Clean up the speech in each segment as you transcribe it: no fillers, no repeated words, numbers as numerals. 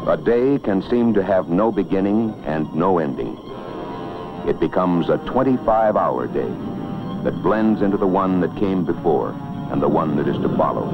A day can seem to have no beginning and no ending. It becomes a 25-hour day that blends into the one that came before and the one that is to follow.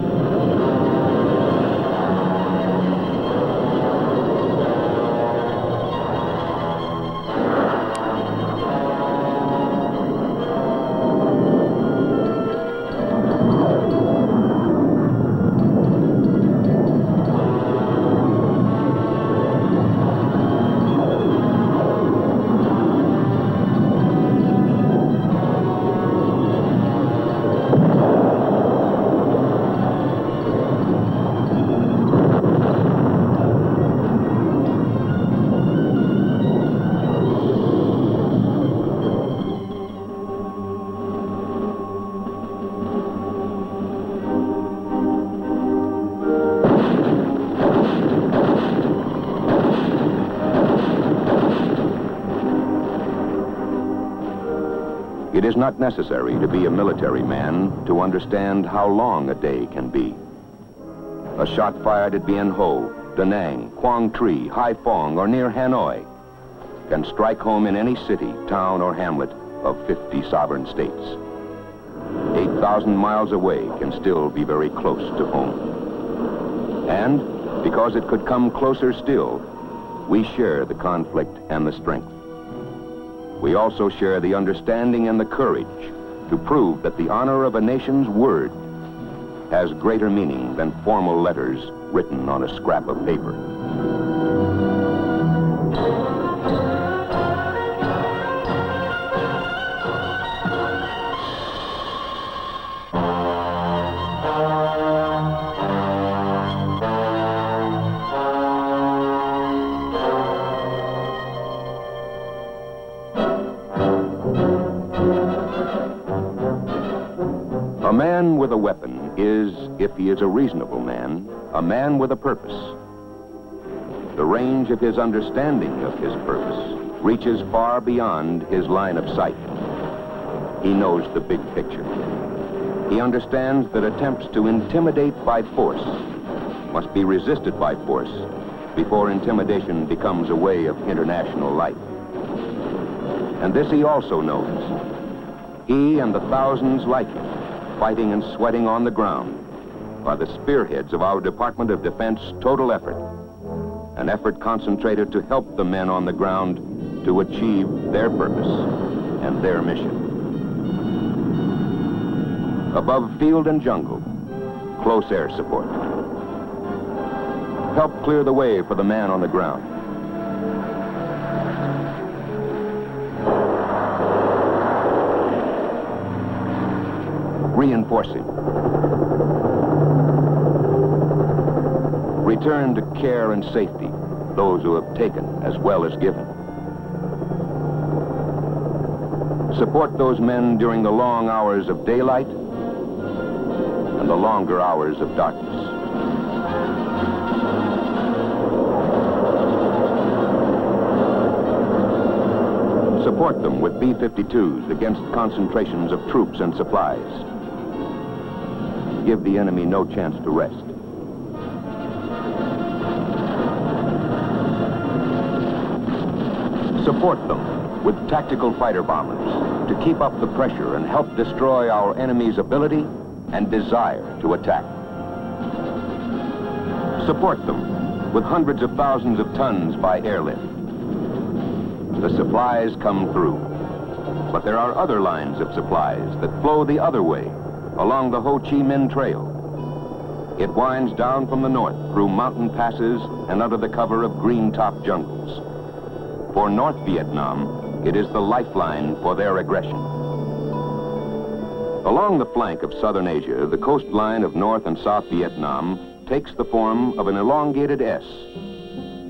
It is not necessary to be a military man to understand how long a day can be. A shot fired at Bien Ho, Da Nang, Quang Tri, Haiphong, or near Hanoi can strike home in any city, town, or hamlet of 50 sovereign states. 8,000 miles away can still be very close to home. And because it could come closer still, we share the conflict and the strength. We also share the understanding and the courage to prove that the honor of a nation's word has greater meaning than formal letters written on a scrap of paper. A man with a weapon is, if he is a reasonable man, a man with a purpose. The range of his understanding of his purpose reaches far beyond his line of sight. He knows the big picture. He understands that attempts to intimidate by force must be resisted by force before intimidation becomes a way of international life. And this he also knows. He and the thousands like him, fighting and sweating on the ground, are the spearheads of our Department of Defense total effort, an effort concentrated to help the men on the ground to achieve their purpose and their mission. Above field and jungle, close air support. Help clear the way for the man on the ground. Reinforcing. Return to care and safety those who have taken as well as given. Support those men during the long hours of daylight and the longer hours of darkness. Support them with B-52s against concentrations of troops and supplies. Give the enemy no chance to rest. Support them with tactical fighter bombers to keep up the pressure and help destroy our enemy's ability and desire to attack. Support them with hundreds of thousands of tons by airlift. The supplies come through, but there are other lines of supplies that flow the other way along the Ho Chi Minh Trail. It winds down from the north through mountain passes and under the cover of green-top jungles. For North Vietnam, it is the lifeline for their aggression. Along the flank of southern Asia, the coastline of North and South Vietnam takes the form of an elongated S.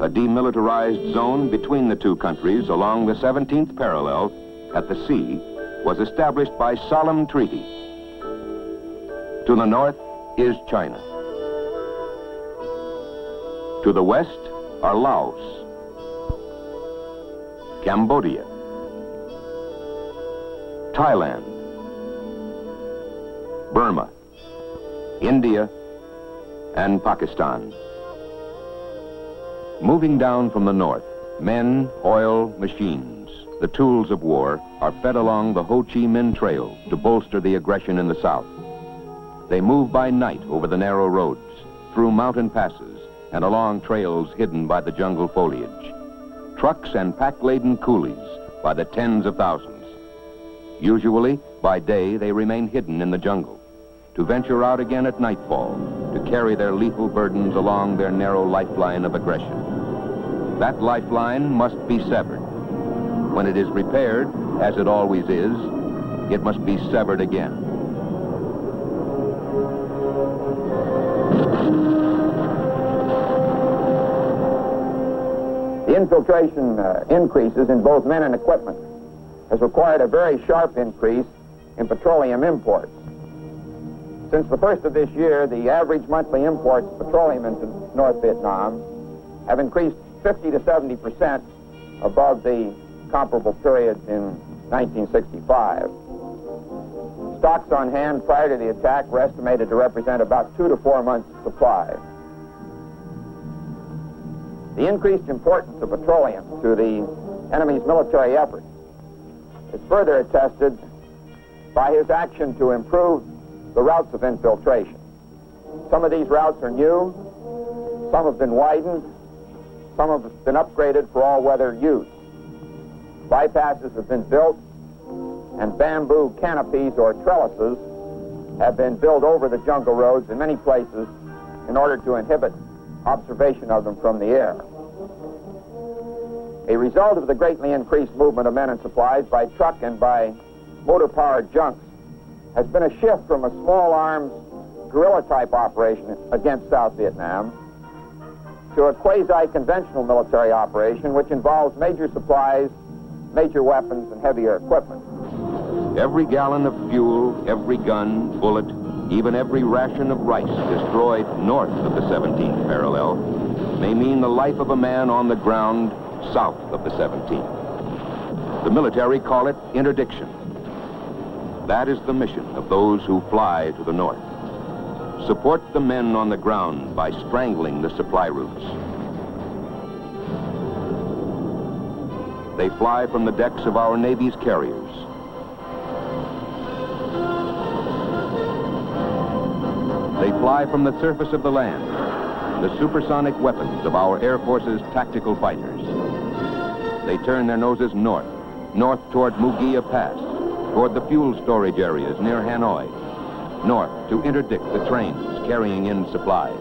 A demilitarized zone between the two countries along the 17th parallel at the sea was established by solemn treaty. To the north is China. To the west are Laos, Cambodia, Thailand, Burma, India, and Pakistan. Moving down from the north, men, oil, machines, the tools of war, are fed along the Ho Chi Minh Trail to bolster the aggression in the south. They move by night over the narrow roads, through mountain passes, and along trails hidden by the jungle foliage. Trucks and pack-laden coolies by the tens of thousands. Usually, by day, they remain hidden in the jungle, to venture out again at nightfall, to carry their lethal burdens along their narrow lifeline of aggression. That lifeline must be severed. When it is repaired, as it always is, it must be severed again. The infiltration increases in both men and equipment has required a very sharp increase in petroleum imports. Since the first of this year, the average monthly imports of petroleum into North Vietnam have increased 50 to 70% above the comparable period in 1965. Stocks on hand prior to the attack were estimated to represent about 2 to 4 months' supply. The increased importance of petroleum to the enemy's military effort is further attested by his action to improve the routes of infiltration. Some of these routes are new, some have been widened, some have been upgraded for all-weather use. Bypasses have been built, and bamboo canopies or trellises have been built over the jungle roads in many places in order to inhibit observation of them from the air. A result of the greatly increased movement of men and supplies by truck and by motor-powered junks has been a shift from a small-arms guerrilla-type operation against South Vietnam to a quasi-conventional military operation which involves major supplies, major weapons, and heavier equipment. Every gallon of fuel, every gun, bullet, even every ration of rice destroyed north of the 17th parallel may mean the life of a man on the ground south of the 17th. The military call it interdiction. That is the mission of those who fly to the north. Support the men on the ground by strangling the supply routes. They fly from the decks of our Navy's carriers. They fly from the surface of the land, the supersonic weapons of our Air Force's tactical fighters. They turn their noses north, north toward Mugia Pass, toward the fuel storage areas near Hanoi, north to interdict the trains carrying in supplies.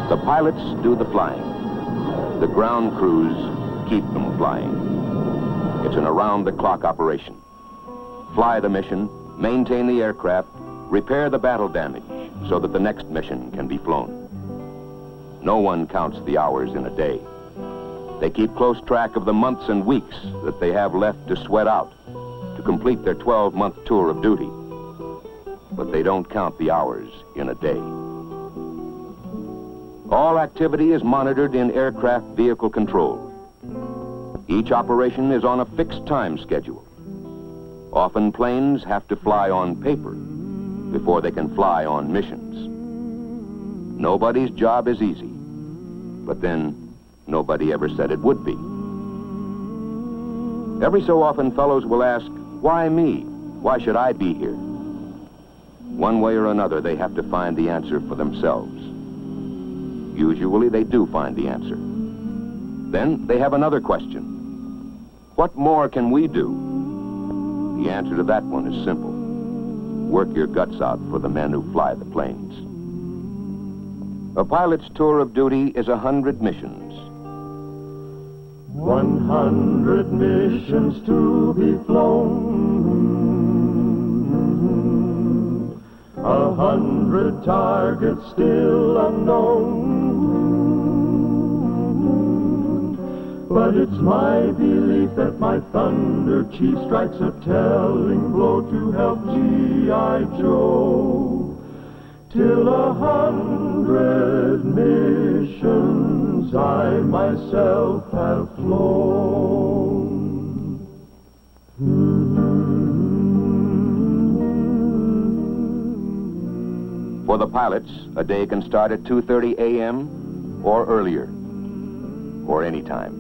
The pilots do the flying. The ground crews keep them flying. It's an around-the-clock operation. Fly the mission, maintain the aircraft, repair the battle damage so that the next mission can be flown. No one counts the hours in a day. They keep close track of the months and weeks that they have left to sweat out to complete their 12-month tour of duty. But they don't count the hours in a day. All activity is monitored in aircraft vehicle control. Each operation is on a fixed time schedule. Often planes have to fly on paper before they can fly on missions. Nobody's job is easy, but then nobody ever said it would be. Every so often fellows will ask, why me? Why should I be here? One way or another, they have to find the answer for themselves. Usually they do find the answer. Then they have another question. What more can we do? The answer to that one is simple. Work your guts out for the men who fly the planes. A pilot's tour of duty is 100 missions. 100 missions to be flown. 100 targets still unknown. But it's my belief that my Thunder Chief strikes a telling blow to help G.I. Joe. Till 100 missions I myself have flown. For the pilots, a day can start at 2:30 a.m. or earlier, or any time.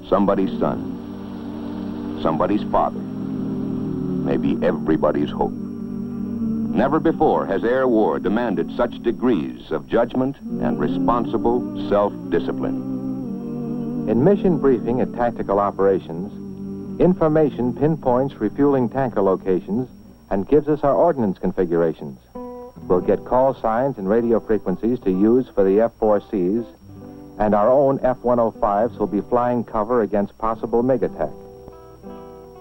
Somebody's son, somebody's father, maybe everybody's hope. Never before has air war demanded such degrees of judgment and responsible self-discipline. In mission briefing at tactical operations, information pinpoints refueling tanker locations and gives us our ordnance configurations. We'll get call signs and radio frequencies to use for the F-4Cs, and our own F-105s will be flying cover against possible MiG attack.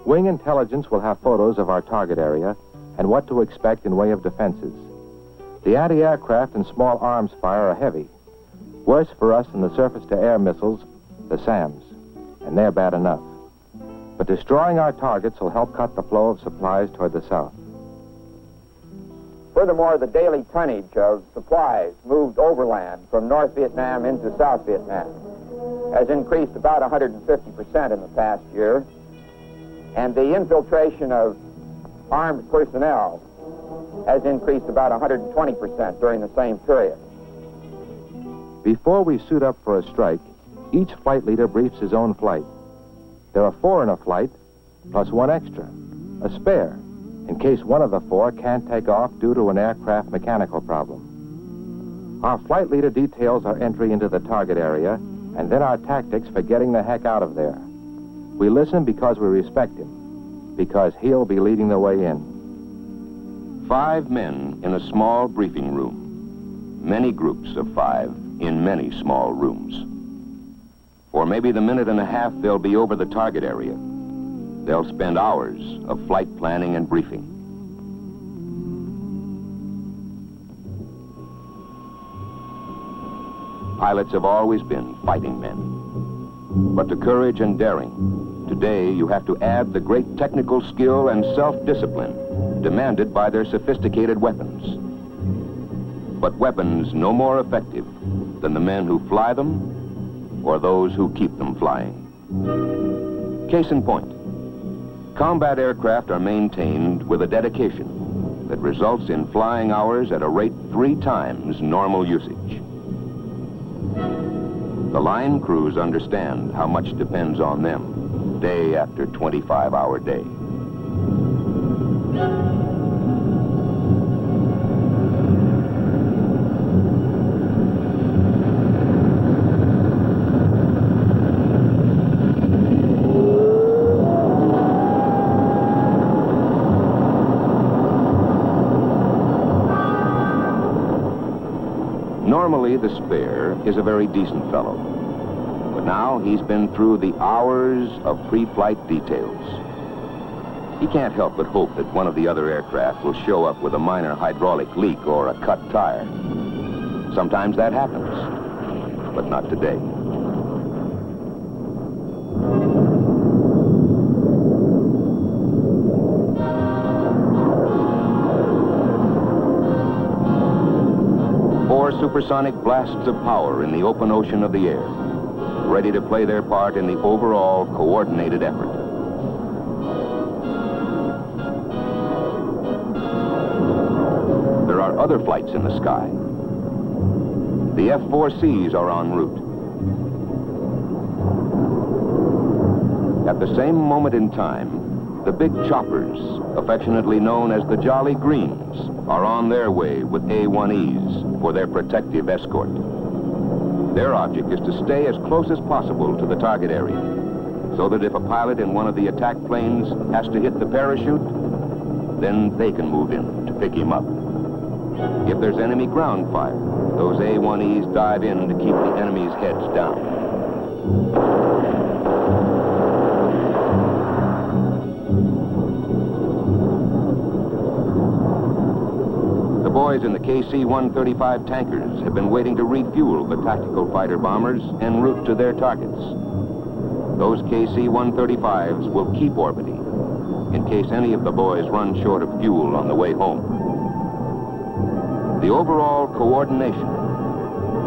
Wing intelligence will have photos of our target area and what to expect in way of defenses. The anti-aircraft and small arms fire are heavy. Worse for us than the surface-to-air missiles, the SAMs, and they're bad enough. But destroying our targets will help cut the flow of supplies toward the south. Furthermore, the daily tonnage of supplies moved overland from North Vietnam into South Vietnam has increased about 150% in the past year, and the infiltration of armed personnel has increased about 120% during the same period. Before we suit up for a strike, each flight leader briefs his own flight. There are 4 in a flight, plus 1 extra, a spare, in case one of the 4 can't take off due to an aircraft mechanical problem. Our flight leader details our entry into the target area, and then our tactics for getting the heck out of there. We listen because we respect him, because he'll be leading the way in. 5 men in a small briefing room. Many groups of 5 in many small rooms. For maybe the minute and a half they'll be over the target area. They'll spend hours of flight planning and briefing. Pilots have always been fighting men. But to courage and daring, today you have to add the great technical skill and self-discipline demanded by their sophisticated weapons. But weapons no more effective than the men who fly them or those who keep them flying. Case in point, combat aircraft are maintained with a dedication that results in flying hours at a rate 3 times normal usage. The line crews understand how much depends on them day after 25-hour day. Normally, the spare is a very decent fellow. But now he's been through the hours of pre-flight details. He can't help but hope that one of the other aircraft will show up with a minor hydraulic leak or a cut tire. Sometimes that happens, but not today. Supersonic blasts of power in the open ocean of the air, ready to play their part in the overall coordinated effort. There are other flights in the sky. The F-4Cs are en route. At the same moment in time, the big choppers, affectionately known as the Jolly Greens, are on their way with A-1Es for their protective escort. Their object is to stay as close as possible to the target area, so that if a pilot in one of the attack planes has to hit the parachute, then they can move in to pick him up. If there's enemy ground fire, those A-1Es dive in to keep the enemy's heads down. The boys in the KC-135 tankers have been waiting to refuel the tactical fighter bombers en route to their targets. Those KC-135s will keep orbiting in case any of the boys run short of fuel on the way home. The overall coordination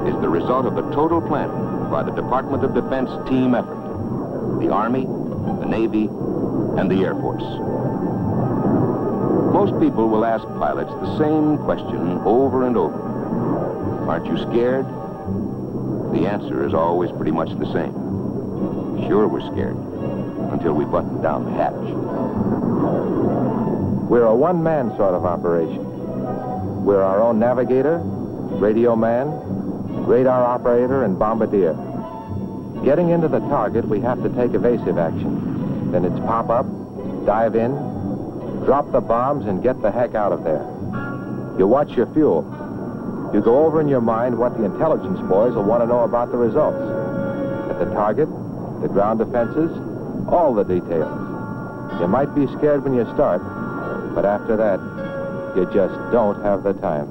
is the result of the total planning by the Department of Defense team effort, the Army, the Navy, and the Air Force. Most people will ask pilots the same question over and over. Aren't you scared? The answer is always pretty much the same. Sure, we're scared, until we button down the hatch. We're a one-man sort of operation. We're our own navigator, radio man, radar operator, and bombardier. Getting into the target, we have to take evasive action. Then it's pop up, dive in, drop the bombs, and get the heck out of there. You watch your fuel. You go over in your mind what the intelligence boys will want to know about the results. At the target, the ground defenses, all the details. You might be scared when you start, but after that, you just don't have the time.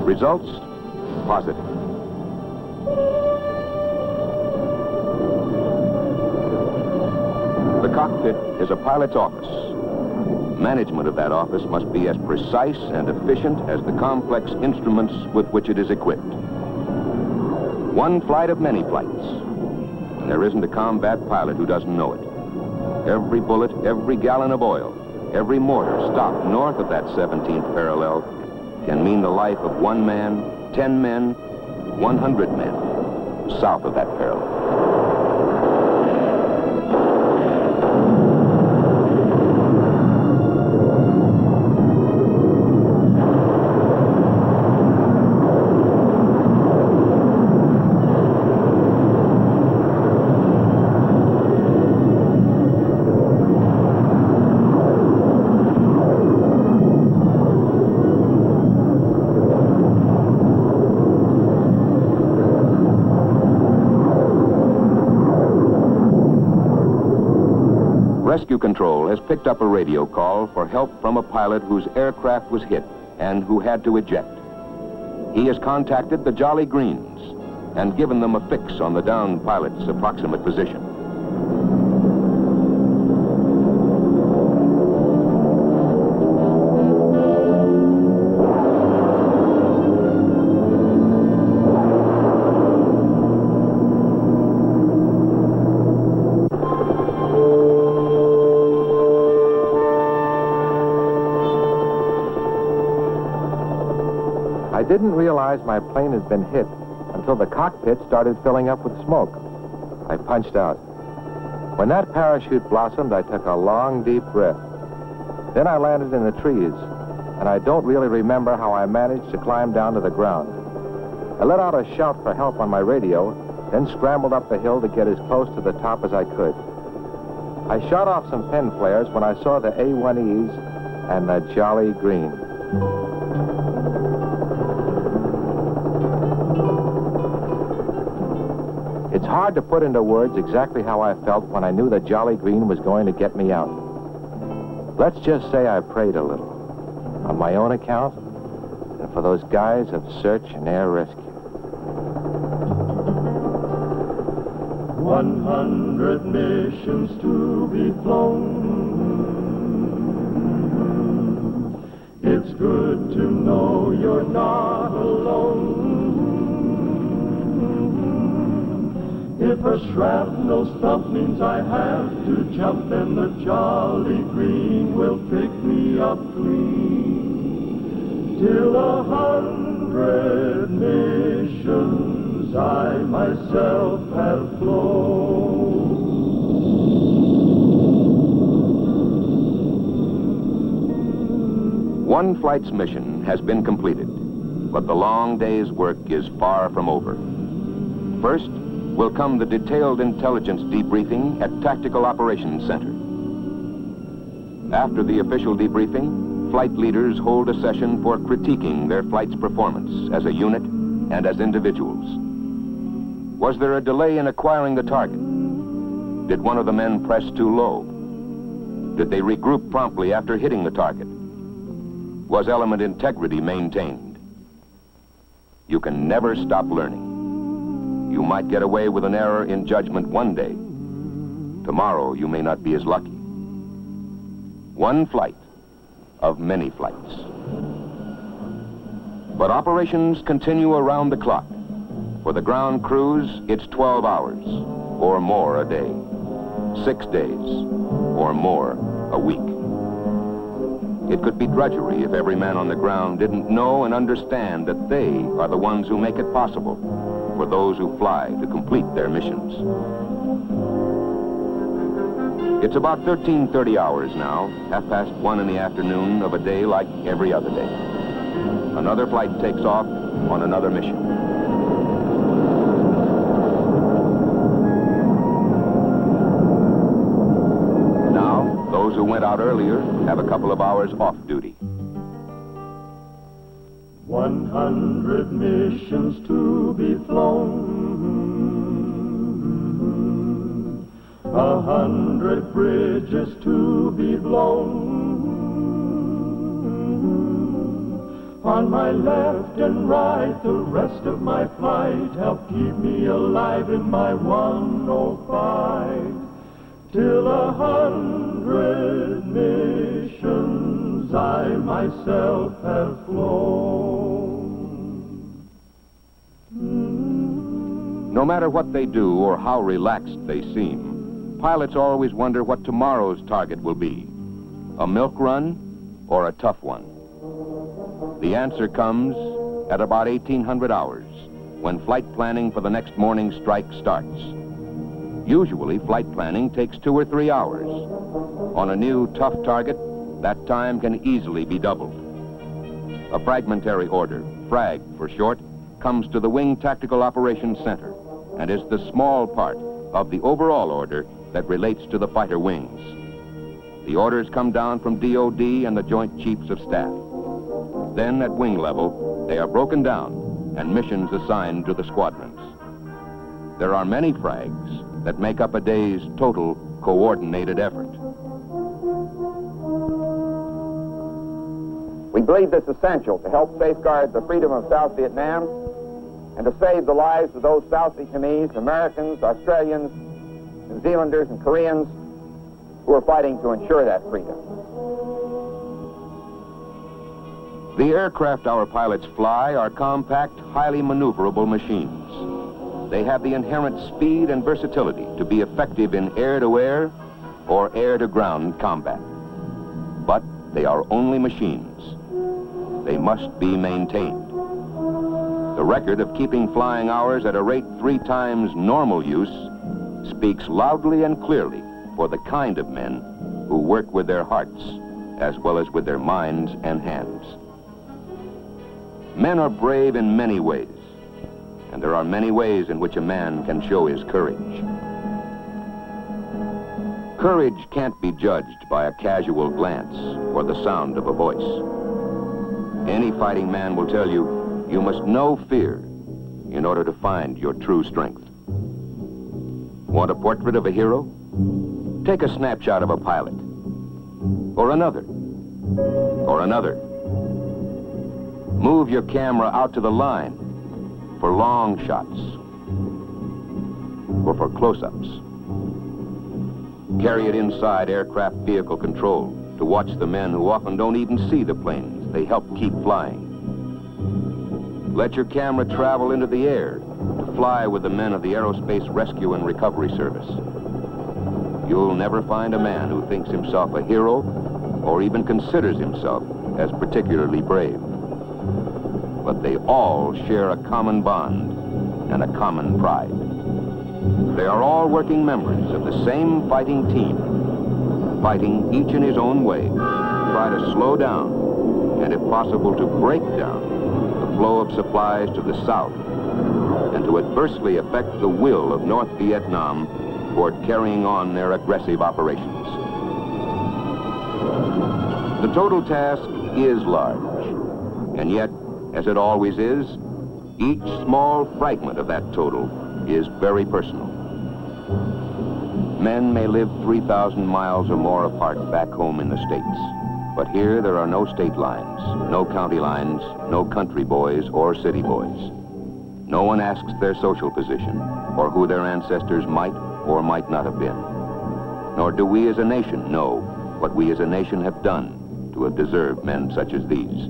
Results, positive. The cockpit is a pilot's office. Management of that office must be as precise and efficient as the complex instruments with which it is equipped. One flight of many flights. And there isn't a combat pilot who doesn't know it. Every bullet, every gallon of oil, every mortar stopped north of that 17th parallel can mean the life of 1 man, 10 men, 100 men south of that parallel. Rescue Control has picked up a radio call for help from a pilot whose aircraft was hit and who had to eject. He has contacted the Jolly Greens and given them a fix on the downed pilot's approximate position. I didn't realize my plane had been hit until the cockpit started filling up with smoke. I punched out. When that parachute blossomed, I took a long, deep breath. Then I landed in the trees, and I don't really remember how I managed to climb down to the ground. I let out a shout for help on my radio, then scrambled up the hill to get as close to the top as I could. I shot off some pen flares when I saw the A-1Es and the Jolly Green. It's hard to put into words exactly how I felt when I knew the Jolly Green was going to get me out. Let's just say I prayed a little, on my own account, and for those guys of search and air rescue. 100 missions to be flown. It's good to know you're not alone. If a shrapnel stump means I have to jump, then the Jolly Green will pick me up clean. Till 100 missions I myself have flown. One flight's mission has been completed, but the long day's work is far from over. First will come the detailed intelligence debriefing at Tactical Operations Center. After the official debriefing, flight leaders hold a session for critiquing their flight's performance as a unit and as individuals. Was there a delay in acquiring the target? Did one of the men press too low? Did they regroup promptly after hitting the target? Was element integrity maintained? You can never stop learning. might get away with an error in judgment one day. Tomorrow, you may not be as lucky. One flight of many flights. But operations continue around the clock. For the ground crews, it's 12 hours or more a day, 6 days or more a week. It could be drudgery if every man on the ground didn't know and understand that they are the ones who make it possible for those who fly to complete their missions. It's about 13:30 hours now, 1:30 in the afternoon of a day like every other day. Another flight takes off on another mission. Now, those who went out earlier have a couple of hours off duty. 100 missions to be flown, 100 bridges to be blown. On my left and right, the rest of my flight help keep me alive in my 105. Till 100 missions I myself have flown. No matter what they do or how relaxed they seem, pilots always wonder what tomorrow's target will be. A milk run or a tough one? The answer comes at about 1800 hours, when flight planning for the next morning's strike starts. Usually, flight planning takes 2 or 3 hours. On a new, tough target, that time can easily be doubled. A fragmentary order, FRAG for short, comes to the Wing Tactical Operations Center and is the small part of the overall order that relates to the fighter wings. The orders come down from DOD and the Joint Chiefs of Staff. Then, at wing level, they are broken down and missions assigned to the squadrons. There are many frags that make up a day's total coordinated effort. We believe this essential to help safeguard the freedom of South Vietnam and to save the lives of those South Vietnamese, Americans, Australians, New Zealanders, and Koreans who are fighting to ensure that freedom. The aircraft our pilots fly are compact, highly maneuverable machines. They have the inherent speed and versatility to be effective in air-to-air or air-to-ground combat. But they are only machines. They must be maintained. The record of keeping flying hours at a rate 3 times normal use speaks loudly and clearly for the kind of men who work with their hearts as well as with their minds and hands. Men are brave in many ways, and there are many ways in which a man can show his courage. Courage can't be judged by a casual glance or the sound of a voice. Any fighting man will tell you, you must know fear in order to find your true strength. Want a portrait of a hero? Take a snapshot of a pilot, or another, or another. Move your camera out to the line for long shots or for close-ups. Carry it inside aircraft vehicle control to watch the men who often don't even see the planes they help keep flying. Let your camera travel into the air to fly with the men of the Aerospace Rescue and Recovery Service. You'll never find a man who thinks himself a hero or even considers himself as particularly brave. But they all share a common bond and a common pride. They are all working members of the same fighting team, fighting each in his own way, to try to slow down and, if possible, to break down the flow of supplies to the south and to adversely affect the will of North Vietnam toward carrying on their aggressive operations. The total task is large, and yet, as it always is, each small fragment of that total is very personal. Men may live 3,000 miles or more apart back home in the States, but here there are no state lines, no county lines, no country boys or city boys. No one asks their social position or who their ancestors might or might not have been. Nor do we as a nation know what we as a nation have done to have deserved men such as these.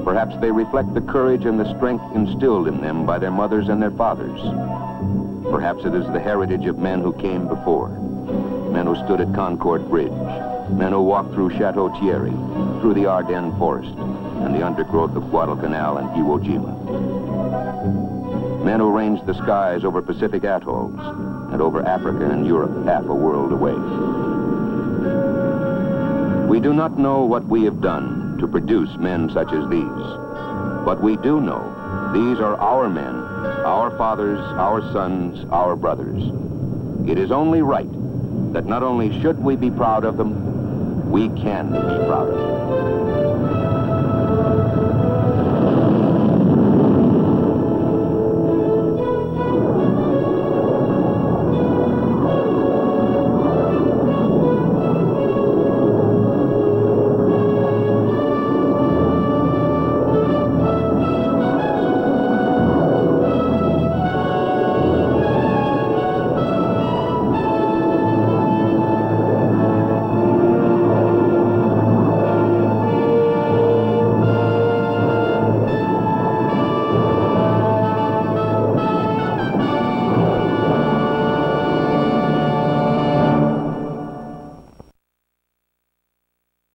Perhaps they reflect the courage and the strength instilled in them by their mothers and their fathers. Perhaps it is the heritage of men who came before, men who stood at Concord Bridge, men who walked through Chateau Thierry, through the Ardennes forest, and the undergrowth of Guadalcanal and Iwo Jima. Men who ranged the skies over Pacific atolls and over Africa and Europe half a world away. We do not know what we have done to produce men such as these, but we do know these are our men, our fathers, our sons, our brothers. It is only right that not only should we be proud of them, we can be proud of them.